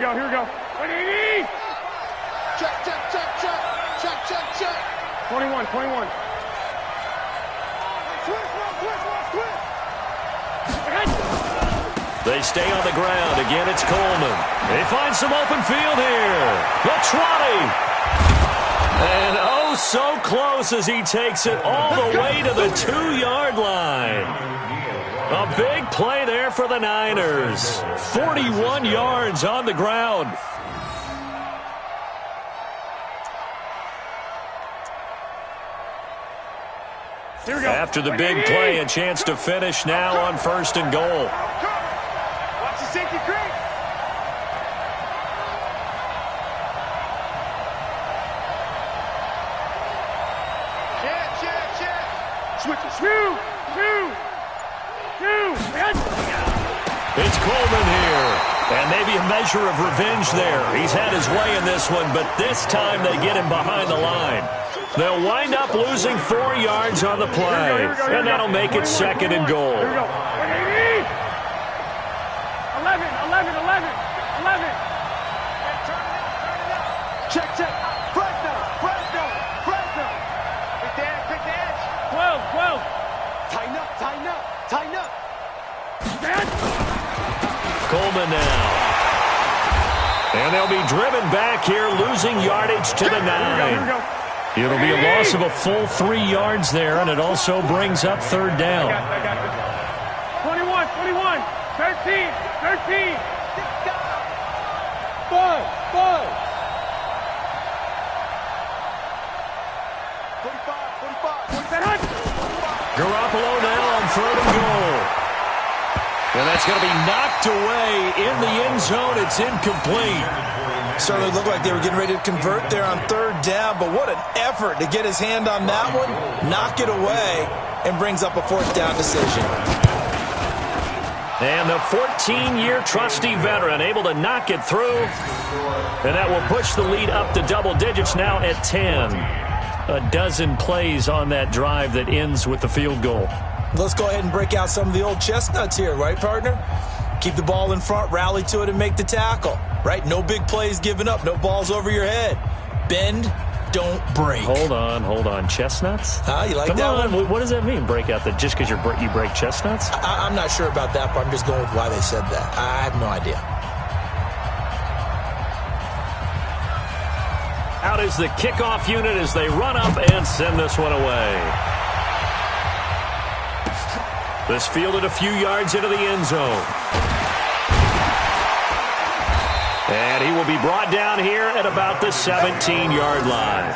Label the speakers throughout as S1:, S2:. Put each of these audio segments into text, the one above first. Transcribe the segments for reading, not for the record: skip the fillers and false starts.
S1: go, here we go. 180!
S2: Check.
S1: 21.
S3: They stay on the ground. Again, it's Coleman. They find some open field here. The 20. And oh, so close as he takes it all the way to the 2-yard line. A big play there for the Niners. 41 yards on the ground.
S1: Here we go.
S3: After the big play, a chance to finish now on 1st and goal.
S1: Watch the safety creep. Check. Switch.
S3: It's Coleman here. And maybe a measure of revenge there. He's had his way in this one, but this time they get him behind the line. They'll wind up losing 4 yards on the play. And that'll make it 2nd and goal.
S1: Here we go. 180! 11.
S2: Check. Fresno. Quick dash.
S1: 12.
S2: Tighten up.
S3: Coleman now. And they'll be driven back here, losing yardage to the 9.
S1: Here we go.
S3: It'll be a loss of a full 3 yards there, and it also brings up 3rd down.
S1: I got it. 21. 13.
S2: 5. 45.
S3: Garoppolo now on 3rd and goal. And that's going to be knocked away in the end zone. It's incomplete.
S4: Certainly looked like they were getting ready to convert there on 3rd down, but what an effort to get his hand on that one, knock it away, and brings up a 4th down decision.
S3: And the 14-year trusty veteran able to knock it through. And that will push the lead up to double digits now at 10. A dozen plays on that drive that ends with the field goal.
S4: Let's go ahead and break out some of the old chestnuts here, right, partner? Keep the ball in front, rally to it, and make the tackle, right? No big plays given up, no balls over your head. Bend, don't break.
S3: Hold on. Chestnuts?
S4: You like
S3: Come
S4: that
S3: on.
S4: one?
S3: What does that mean, break out? Just because you break chestnuts?
S4: I'm not sure about that, but I'm just going with why they said that. I have no idea.
S3: Out is the kickoff unit as they run up and send this one away. This fielded a few yards into the end zone. And he will be brought down here at about the 17-yard line.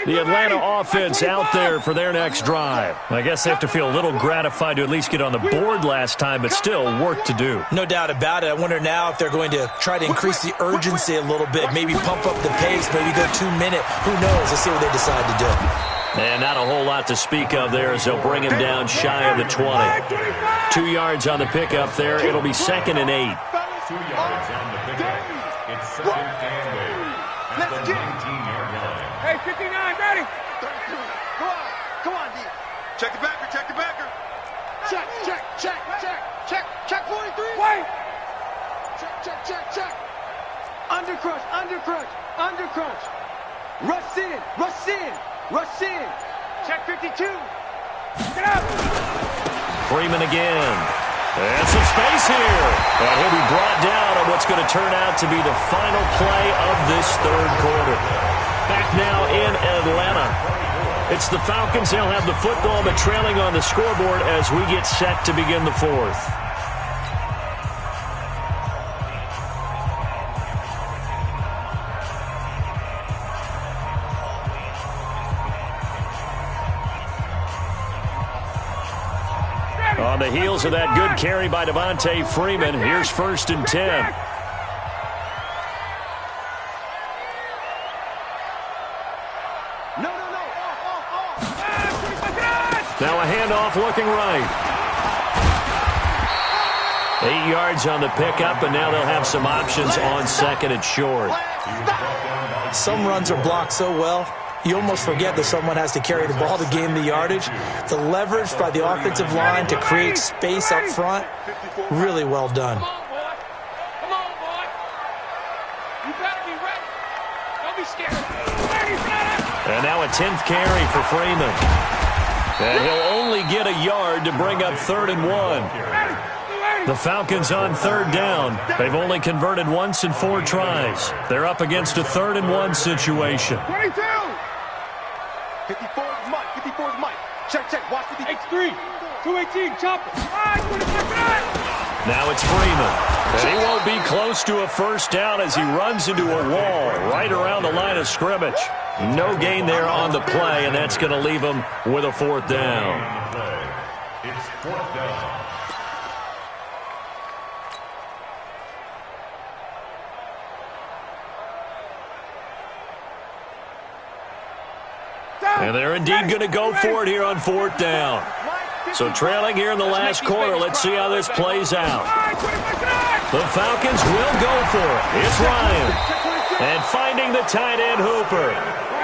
S3: The Atlanta offense out there for their next drive. I guess they have to feel a little gratified to at least get on the board last time, but still work to do.
S4: No doubt about it. I wonder now if they're going to try to increase the urgency a little bit, maybe pump up the pace, maybe go 2-minute. Who knows? Let's see what they decide to do.
S3: And not a whole lot to speak of there as they'll bring him down shy of the 20. 2 yards on the pickup there. It'll be 2nd and 8.
S5: 2 yards on the pickup. It's 2nd and 8. At the 19-yard line.
S1: Hey, 59, ready?
S2: Come on, D. Check the backer. Check 43.
S1: Wait.
S2: Check. Undercrunch. Rush in.
S1: Check 52. Get up.
S3: Freeman again. And some space here. And he'll be brought down on what's going to turn out to be the final play of this 3rd quarter. Back now in Atlanta. It's the Falcons. They'll have the football, but trailing on the scoreboard as we get set to begin the 4th. On On the heels of that good carry by Devontae Freeman, here's 1st and 10. Now a handoff looking right. 8 yards on the pickup, and now they'll have some options on 2nd and short.
S4: Some runs are blocked so well, you almost forget that someone has to carry the ball to gain the yardage. The leverage by the offensive line to create space up front, really well done.
S1: Come on, boy. You better be ready. Don't be scared.
S3: And now a 10th carry for Freeman. And he'll only get a yard to bring up 3rd and 1. The Falcons on 3rd down. They've only converted once in 4 tries. They're up against a 3rd and 1 situation.
S1: 22.
S2: 54 is Mike. 54 is Mike. Check. Watch the
S1: X3. 218. Chopper.
S3: Now it's Freeman. And he won't be close to a first down as he runs into a wall right around the line of scrimmage. No gain there on the play, and that's going to leave him with a 4th down.
S5: It's 4th down.
S3: And they're indeed going to go for it here on 4th down. So trailing here in the last quarter, let's see how this plays out. The Falcons will go for it. It's Ryan. And finding the tight end Hooper.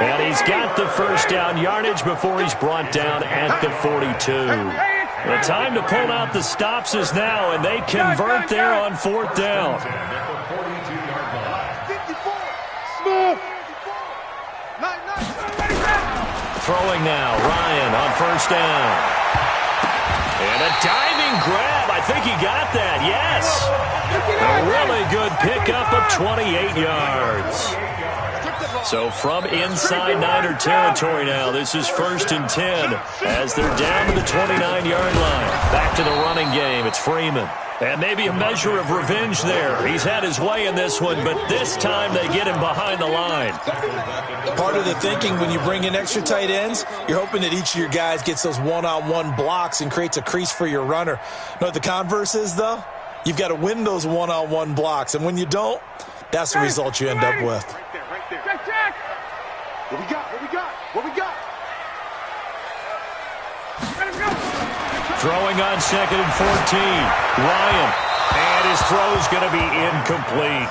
S3: And he's got the first down yardage before he's brought down at the 42. The time to pull out the stops is now, and they convert there on 4th down. Throwing now, Ryan on first down. And a diving grab. I think he got that, yes. A really good pickup of 28 yards. So from inside Niner territory now, this is 1st and 10 as they're down to the 29-yard line. Back to the running game. It's Freeman. And maybe a measure of revenge there. He's had his way in this one, but this time they get him behind the line.
S4: Part of the thinking when you bring in extra tight ends, you're hoping that each of your guys gets those one-on-one blocks and creates a crease for your runner. You know what the converse is, though? You've got to win those one-on-one blocks, and when you don't, that's the result you end up with.
S2: Right there. Check. What we got?
S3: Throwing on 2nd and 14. Ryan. And his throw's going to be incomplete.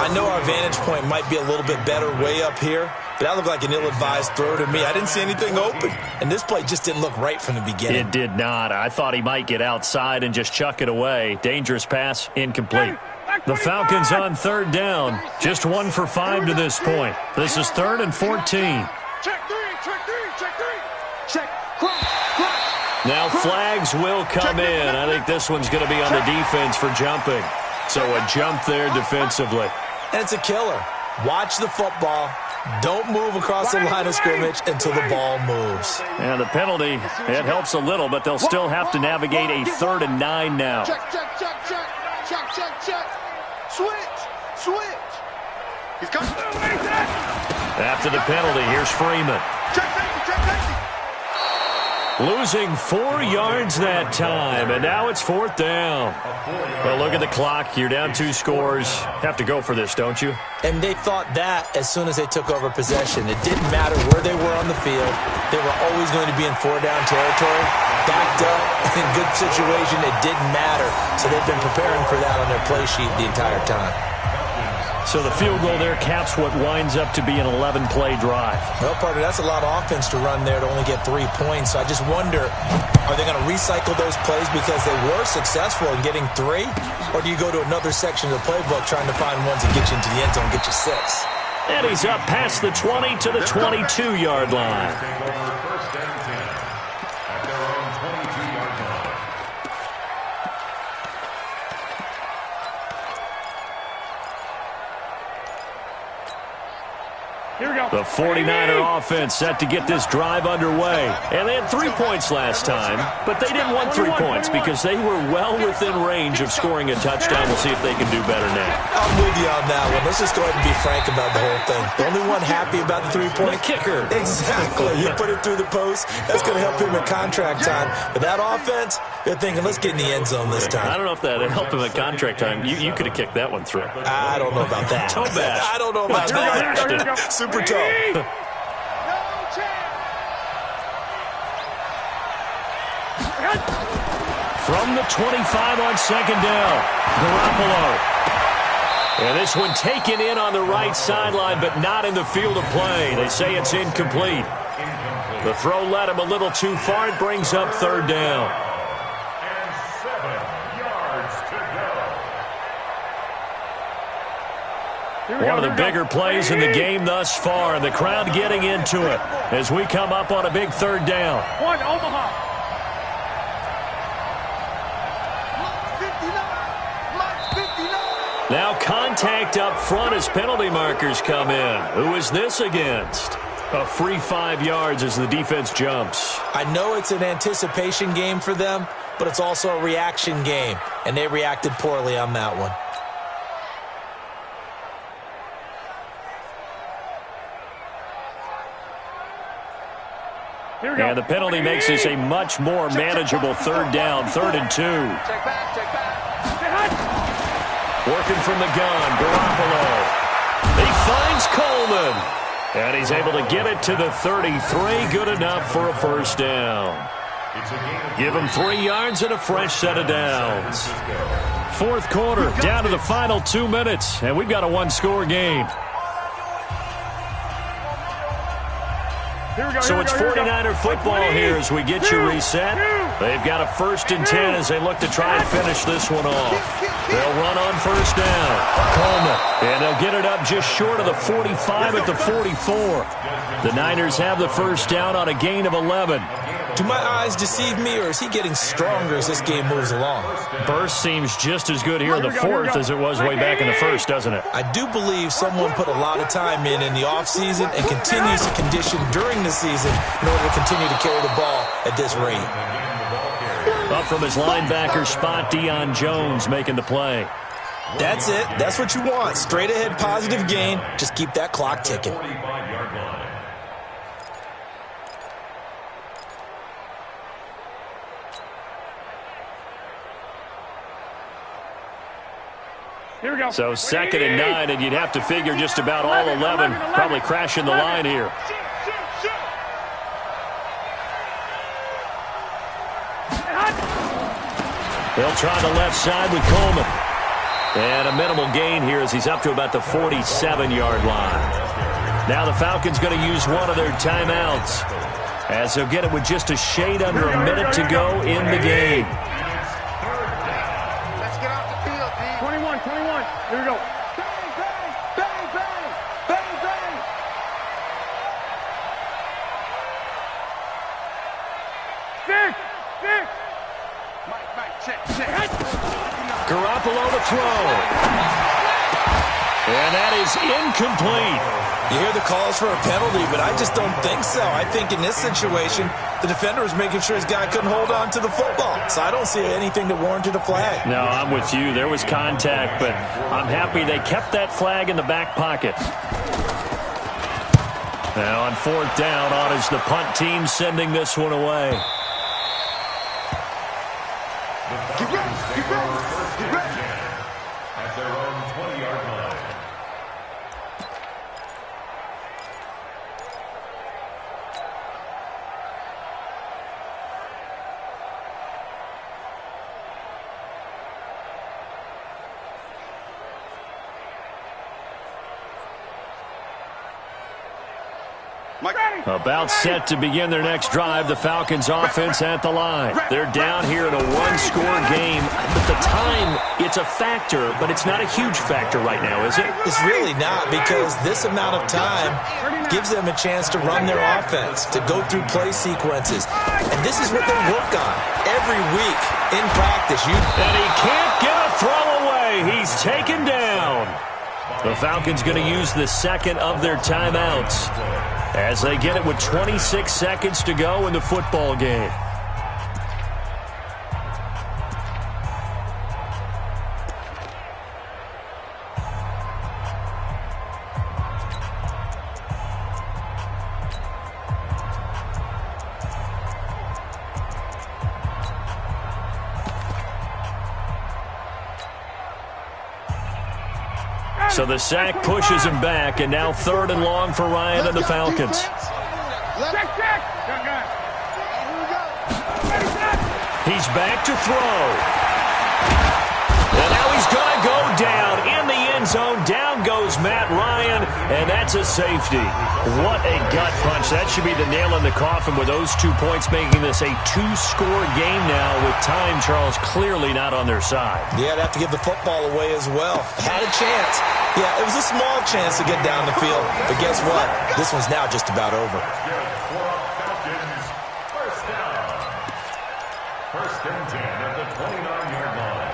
S4: I know our vantage point might be a little bit better way up here, but that looked like an ill-advised throw to me. I didn't see anything open, and this play just didn't look right from the beginning.
S3: It did not. I thought he might get outside and just chuck it away. Dangerous pass, incomplete. The Falcons on 3rd down, just 1 for 5 to this point. This is 3rd and 14.
S2: Check three.
S3: Now flags will come in. I think this one's going to be on the defense for jumping. So a jump there defensively.
S4: And it's a killer. Watch the football. Don't move across the line of scrimmage until the ball moves.
S3: And the penalty, it helps a little, but they'll still have to navigate a 3rd and 9 now.
S2: Check. Switch. He's coming.
S3: After the penalty, here's Freeman.
S2: Check safety.
S3: Losing 4 yards that time, and now it's 4th down. Well, look at the clock. You're down 2 scores. Have to go for this, don't you?
S4: And they thought that as soon as they took over possession. It didn't matter where they were on the field. They were always going to be in 4-down territory. Backed up, in good situation, it didn't matter. So they've been preparing for that on their play sheet the entire time.
S3: So the field goal there caps what winds up to be an 11-play drive.
S4: Well, partner, that's a lot of offense to run there to only get 3 points. So I just wonder, are they going to recycle those plays because they were successful in getting 3? Or do you go to another section of the playbook trying to find ones that get you into the end zone and get you 6?
S3: And he's up past the 20 to the 22-yard line. The 49er offense set to get this drive underway. And they had 3 points last time, but they didn't want 3 points because they were well within range of scoring a touchdown. We'll see if they can do better now.
S4: I'm with you on that one. Let's just go ahead and be frank about the whole thing. The only one happy about the three-point
S3: kicker.
S4: Exactly. You put it through the post. That's going to help him in contract time. But that offense, they're thinking, let's get in the end zone this time.
S3: I don't know if that helped him at contract time. You could have kicked that one through.
S4: I don't know about that.
S3: Toe bash.
S4: I don't know about that. Super toe.
S3: From the 25 on second down, Garoppolo. And this one taken in on the right sideline, but not in the field of play. They say it's incomplete. The throw led him a little too far. It brings up third down.
S5: And 7 yards to go.
S3: One of the bigger plays in the game thus far, and the crowd getting into it as we come up on a big third down.
S1: One, Omaha.
S3: Now contact up front as penalty markers come in. Who is this against? A free 5 yards as the defense jumps.
S4: I know it's an anticipation game for them, but it's also a reaction game, and they reacted poorly on that one.
S3: And the penalty makes this a much more manageable third down, 3rd and 2.
S1: Check back.
S3: Working from the gun, Garoppolo. He finds Coleman. And he's able to get it to the 33. Good enough for a first down. Give him 3 yards and a fresh set of downs. Fourth quarter, down to the final 2 minutes. And we've got a one-score game. So it's 49er football here as we get you reset. They've got a 1st and 10 as they look to try and finish this one off. They'll run on first down. Coleman. And they'll get it up just short of the 45 at the 44. The Niners have the first down on a gain of 11.
S4: Do my eyes deceive me, or is he getting stronger as this game moves along?
S3: Burst seems just as good here in the fourth as it was way back in the first, doesn't it?
S4: I do believe someone put a lot of time in the offseason and continues to condition during the season in order to continue to carry the ball at this rate.
S3: Up from his linebacker spot, Deion Jones making the play.
S4: That's it. That's what you want. Straight ahead positive gain. Just keep that clock ticking.
S1: Here we go.
S3: So 2nd and 9, and you'd have to figure just about all 11 probably crashing the line here. They'll try the left side with Coleman. And a minimal gain here as he's up to about the 47-yard line. Now the Falcons going to use one of their timeouts as they'll get it with just a shade under a minute to go in the game.
S1: Let's get off the field, D. 21. Here we go. Bang, bang, bang, bang, bang, bang. Six. Mike, check.
S3: Garoppolo to throw. And that is incomplete.
S4: You hear the calls for a penalty, but I just don't think so. I think in this situation, the defender was making sure his guy couldn't hold on to the football. So I don't see anything that warranted a flag.
S3: No, I'm with you. There was contact, but I'm happy they kept that flag in the back pocket. Now on 4th down, on is the punt team sending this one away.
S5: At their own 20-yard line.
S3: About set to begin their next drive, the Falcons offense at the line. They're down here in a one-score game, but the time, it's a factor, but it's not a huge factor right now, is it?
S4: It's really not, because this amount of time gives them a chance to run their offense, to go through play sequences. And this is what they work on every week in practice.
S3: And he can't get a throw away. He's taken down. The Falcons going to use the second of their timeouts as they get it with 26 seconds to go in the football game. So the sack pushes him back, and now 3rd and long for Ryan and the Falcons. He's back to throw. And now he's going to go down in the end zone. Down goes Matt Ryan, and that's a safety. What a gut punch. That should be the nail in the coffin with those 2 points, making this a 2-score game now with time, Charles, clearly not on their side.
S4: Yeah, they'd have to give the football away as well. Had a chance. Yeah, it was a small chance to get down the field. But guess what? This one's now just about over.
S5: First and 10 at the 29-yard line.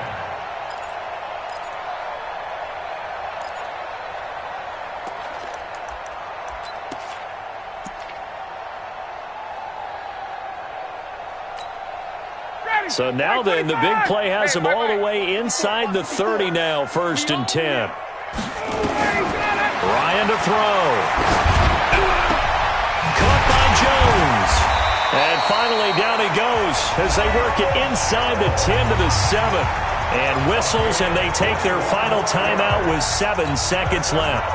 S3: So now then, the big play has him all the way inside the 30 now, 1st and 10. Ryan to throw. Caught by Jones. And finally down he goes as they work it inside the 10 to the 7. And whistles, and they take their final timeout with 7 seconds left.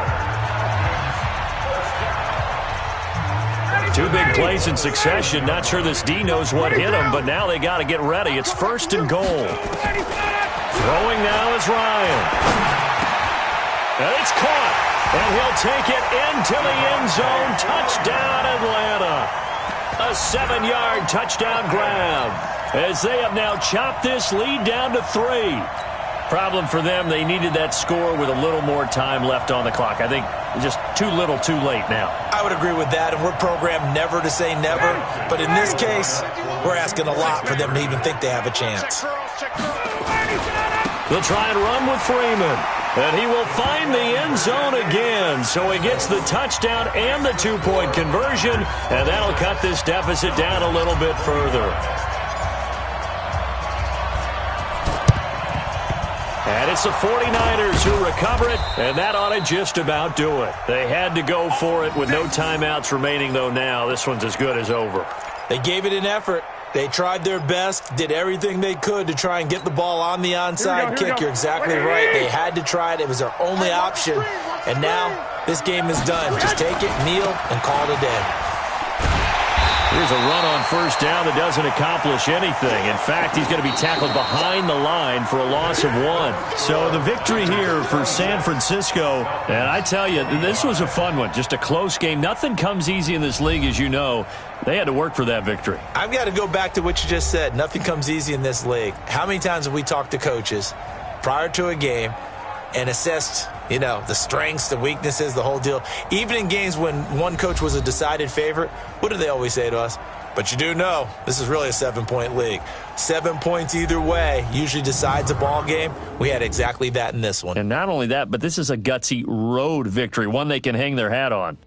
S3: 2 big plays in succession. Not sure this D knows what hit him, but now they got to get ready. It's 1st and goal. Throwing now is Ryan. And it's caught. And he'll take it into the end zone. Touchdown, Atlanta. A 7-yard touchdown grab as they have now chopped this lead down to 3. Problem for them, they needed that score with a little more time left on the clock. I think just too little too late now.
S4: I would agree with that, and we're programmed never to say never. But in this case, we're asking a lot for them to even think they have a chance.
S3: They'll try and run with Freeman. And he will find the end zone again. So he gets the touchdown and the 2-point conversion. And that'll cut this deficit down a little bit further. And it's the 49ers who recover it, and that ought to just about do it. They had to go for it with no timeouts remaining, though now. This one's as good as over.
S4: They gave it an effort. They tried their best, did everything they could to try and get the ball on the onside kick. You're exactly right. They had to try it. It was their only option. And now this game is done. Just take it, kneel, and call it a day.
S3: Here's a run on 1st down that doesn't accomplish anything. In fact, he's going to be tackled behind the line for a loss of 1. So the victory here for San Francisco. And I tell you, this was a fun one. Just a close game. Nothing comes easy in this league, as you know. They had to work for that victory.
S4: I've got to go back to what you just said. Nothing comes easy in this league. How many times have we talked to coaches prior to a game and assessed, the strengths, the weaknesses, the whole deal? Even in games when one coach was a decided favorite, what do they always say to us? But you do know this is really a 7-point league. 7 points either way usually decides a ball game. We had exactly that in this one.
S3: And not only that, but this is a gutsy road victory, one they can hang their hat on.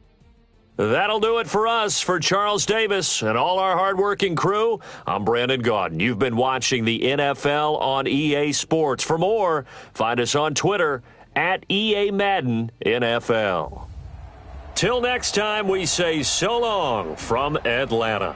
S3: That'll do it for us. For Charles Davis and all our hardworking crew, I'm Brandon Gaudin. You've been watching the NFL on EA Sports. For more, find us on Twitter at EA Madden NFL. Till next time, we say so long from Atlanta.